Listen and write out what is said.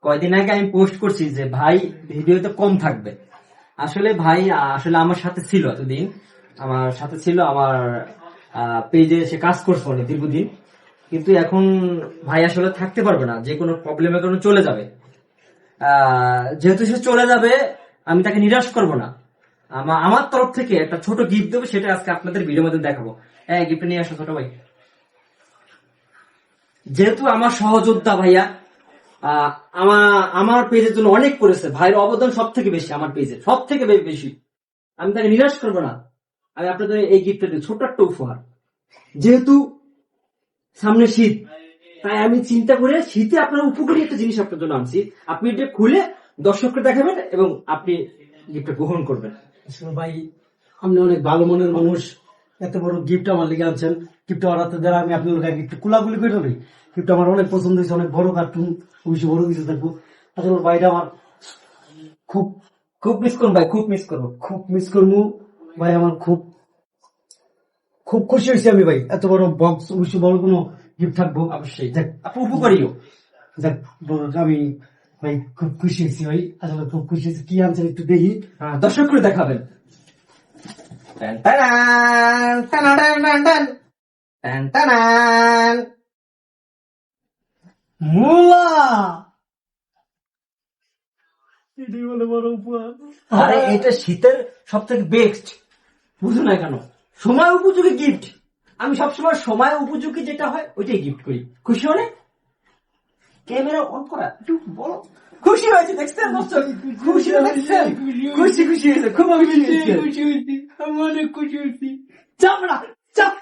কয়দিন আগে আমি পোস্ট করছি যে ভাই ভিডিওতে কম থাকবে। আসলে ভাই আসলে আমার সাথে ছিল এতদিন, আমার সাথে ছিল, আমার পেজে সে কাজ করছে অনেক দীর্ঘদিন, কিন্তু এখন ভাই আসলে থাকতে পারবে না, যে কোনো প্রবলেমের কারণে চলে যাবে। যেহেতু সে চলে যাবে, আমি তাকে নিরাশ করব না। আমার তরফ থেকে একটা ছোট গিফট দেবো, সেটা আজকে আপনাদের ভিডিওর মধ্যে দেখাবো। হ্যাঁ, গিফট নিয়ে আসো ছোট ভাই। যেহেতু আমার সহযোদ্ধা ভাইয়া আমার পেজের জন্য অনেক করেছে, ভাইয়ের অবদান সব থেকে বেশি, আমার পেজে সব থেকে বেশি। আমি তাকে নিরাশ করবো না। আমি আপনাদের এই গিফটটা দিই, ছোট একটা উপহার। যেহেতু সামনে শীত, তাই আমি চিন্তা করে শীতে আপনার উপকারী একটা জিনিস আপনার জন্য আনছি। আপনি এটা খুলে দর্শককে দেখাবেন এবং আপনি গিফটটা গ্রহণ করবেন। ভাই, আপনি অনেক ভালো মনের মানুষ, এত বড় গিফট আমার লিখে আনছেন। গিফট অর্ডার দ্বারা আমি আপনার লোক একটু কুলাগুলি করে দেবো। গিফট আমার অনেক পছন্দ হয়েছে, অনেক বড় কার্টুন, অবশ্যই বড় কিছু থাকবো। আসলে ভাইটা আমার খুব খুব মিস করবো ভাই, খুব মিস করবো। খুব মিস করবো ভাই। আমার খুব খুব খুশি হয়েছি আমি ভাই, এত বড় বক্স, অবশ্যই বড় কোনো গিফট থাকবো। অবশ্যই আপনি উপকারীও। যাক, আমি ভাই খুব খুশি হয়েছি ভাই, আসলে খুব খুশি হয়েছি। কি আনছেন একটু দেখি, দর্শক করে দেখাবেন। মুলা এটাই বলে বড় উপহার। আরে এটা শীতের সব থেকে বেস্ট, বুঝো না কেন? সময় উপযোগী গিফট। আমি সবসময় সময় উপযোগী যেটা হয় ওইটাই গিফট করি। খুশি হলে ক্যামেরা অন করা একটু বলো। খুশি হয়েছে দেখছেন দর্শক? খুশি দেখছেন? খুশি খুশি হয়েছে, খুব খুশি হয়েছে। খুশি হয়েছি, আমি অনেক খুশি হয়েছি। চাপ না, চাপ।